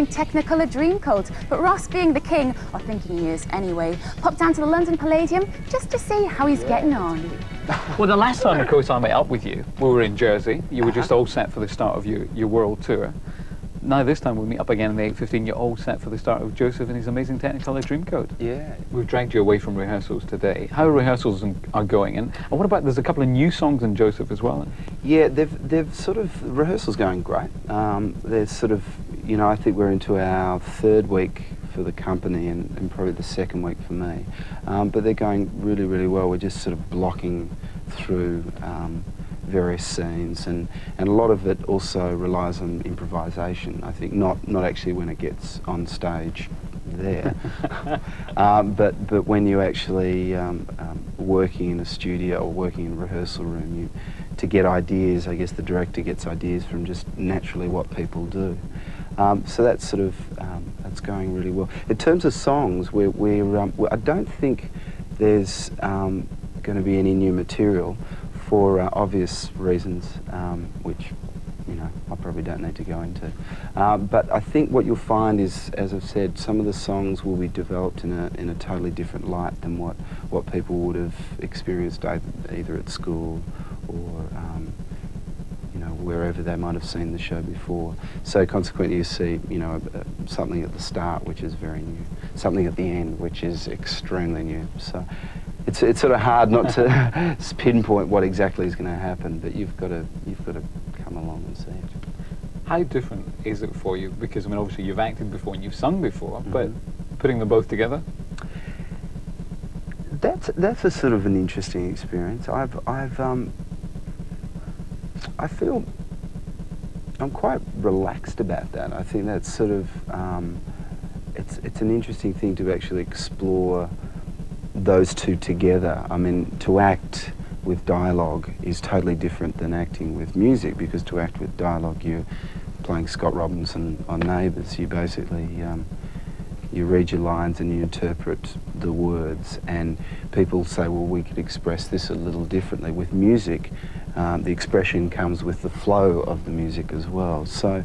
Technicolor Dreamcoat, but Ross, being the king, or thinking he is anyway, popped down to the London Palladium just to see how he's getting on. Well, the last time, of course, I met up with you, we were in Jersey. You were just all set for the start of your world tour. Now this time we meet up again in the 8:15, you're all set for the start of Joseph and his amazing Technicolor Dreamcoat. Yeah. We've dragged you away from rehearsals today. How rehearsals are going? And what about, there's a couple of new songs in Joseph as well? Yeah, they've sort of, rehearsals going great. There's sort of, you know, I think we're into our third week for the company and probably the second week for me. But they're going really, really well. We're just sort of blocking through various scenes, and a lot of it also relies on improvisation. I think not actually when it gets on stage there, but when you're actually working in a studio or working in a rehearsal room, to get ideas, I guess the director gets ideas from just naturally what people do. So that's sort of that's going really well. In terms of songs, I don't think there's going to be any new material, for obvious reasons, which, you know, I probably don't need to go into. But I think what you'll find is, as I've said, some of the songs will be developed in a totally different light than what people would have experienced either at school or you know, wherever they might have seen the show before. So consequently you see, you know, something at the start which is very new, something at the end which is extremely new. So it's sort of hard not to pinpoint what exactly is going to happen, but you've got to come along and see it. How different is it for you? Because I mean, obviously you've acted before and you've sung before, but putting them both together? That's a sort of an interesting experience. I feel I'm quite relaxed about that. I think that's sort of it's an interesting thing to actually explore those two together. I mean, to act with dialogue is totally different than acting with music, because to act with dialogue, you're playing Scott Robinson on Neighbours. You basically you read your lines and you interpret the words, and people say, well, we could express this a little differently. With music, the expression comes with the flow of the music as well. So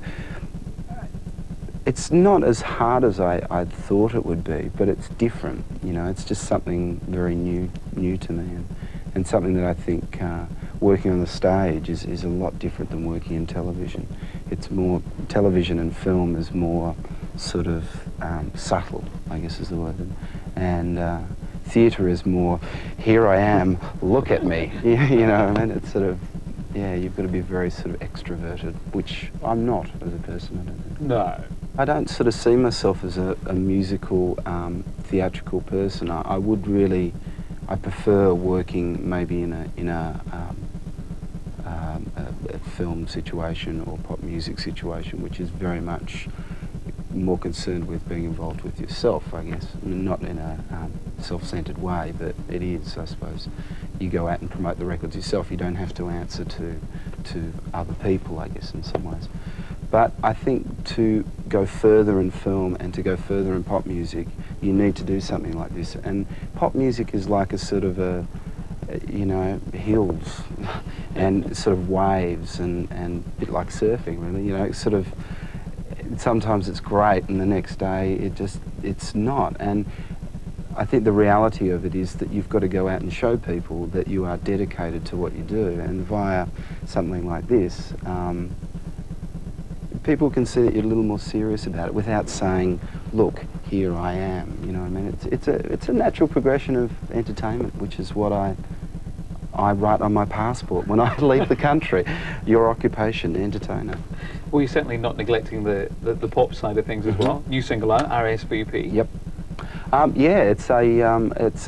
it's not as hard as I'd thought it would be, but it's different. You know, it's just something very new to me, and something that I think working on the stage is a lot different than working in television. It's more, television and film is more sort of subtle, I guess is the word, and theatre is more, here I am, look at me, you know, I mean, it's sort of, yeah, you've got to be very sort of extroverted, which I'm not as a person, I don't think. No. I don't sort of see myself as a musical, theatrical person. I would really, I prefer working maybe in a film situation or pop music situation, which is very much more concerned with being involved with yourself, I guess. I mean, not in a self-centered way, but it is, I suppose. You go out and promote the records yourself. You don't have to answer to other people, I guess, in some ways. But I think to go further in film and to go further in pop music, you need to do something like this. And pop music is like a sort of a you know, hills and sort of waves and a bit like surfing, really. You know, it's sort of, sometimes it's great and the next day it's not. And I think the reality of it is that you've got to go out and show people that you are dedicated to what you do, and via something like this, people can see that you're a little more serious about it without saying, look, here I am, you know what I mean? It's a natural progression of entertainment, which is what I write on my passport when I leave the country. Your occupation, entertainer. Well, you're certainly not neglecting the pop side of things as well. New single out, RSVP. Yep. Yeah, it's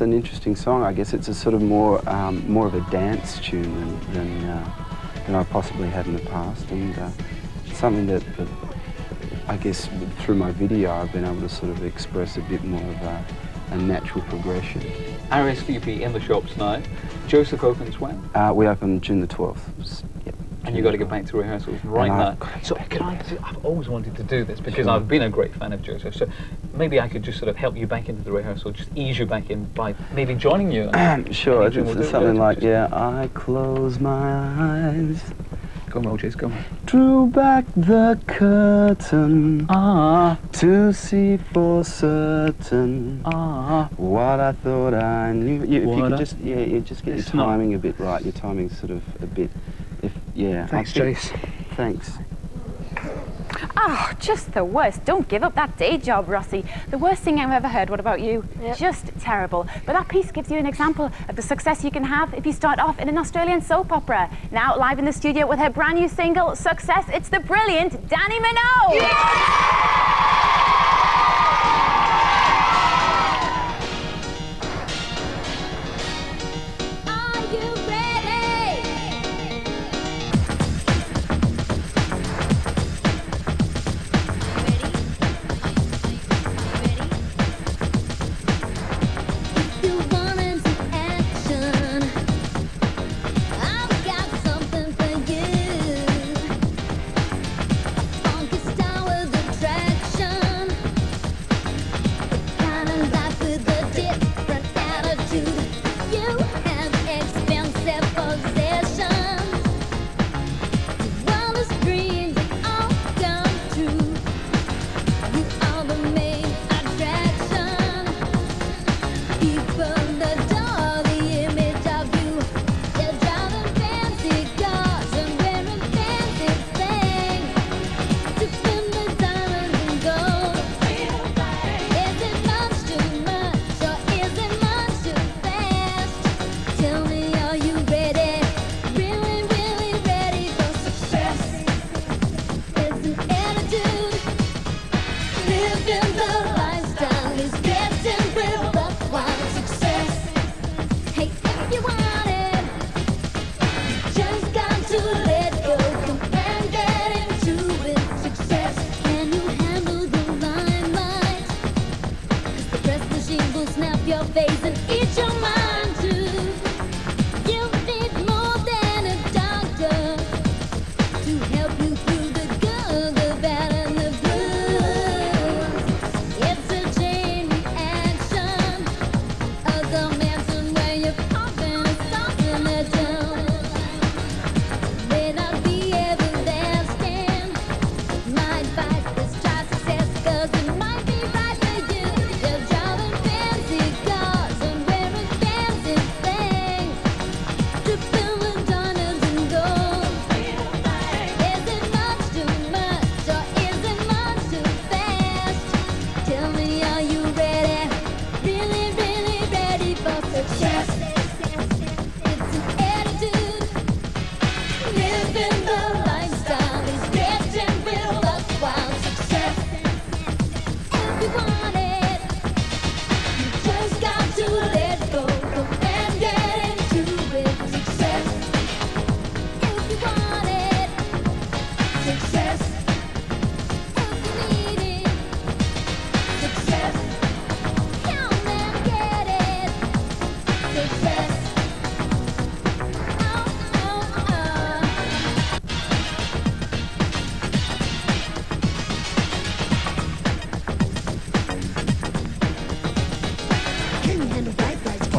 an interesting song. I guess it's a sort of more of a dance tune than I possibly had in the past, and something that I guess through my video I've been able to sort of express a bit more of a natural progression. RSVP in the shops now. Joseph opens when? We open June the 12th. Yep. And you've got to get back to rehearsals right now. So I've always wanted to do this because I've been a great fan of Joseph. So maybe I could just sort of help you back into the rehearsal, just ease you back in by maybe joining you. Sure, it's something like, yeah, I close my eyes, Go on, Rogers, go on. Drew back the curtain to see for certain what I thought I knew. If you could just, you just get your timing a bit right. Your timing's sort of a bit, Thanks, Jace. Thanks. Oh, just the worst. Don't give up that day job, Rossi. The worst thing I've ever heard. What about you? Yep. Just terrible. But that piece gives you an example of the success you can have if you start off in an Australian soap opera. Now, live in the studio with her brand new single, Success, it's the brilliant Dannii Minogue! Yeah!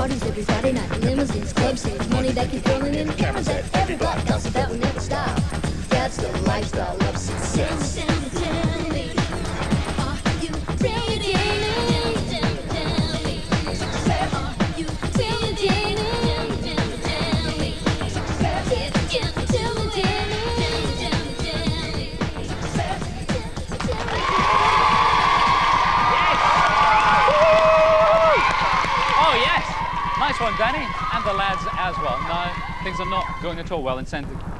Every Friday night, limousines, club scenes, money that keep rolling in, cameras that everybody talks about will never stop. That's the lifestyle of success. Tell me, are you ready? Tell me, success. Are you ready? Tell me, success. Tell me, success. Oh, yes! Nice one, Dannii, and the lads as well. No, things are not going at all well in centre.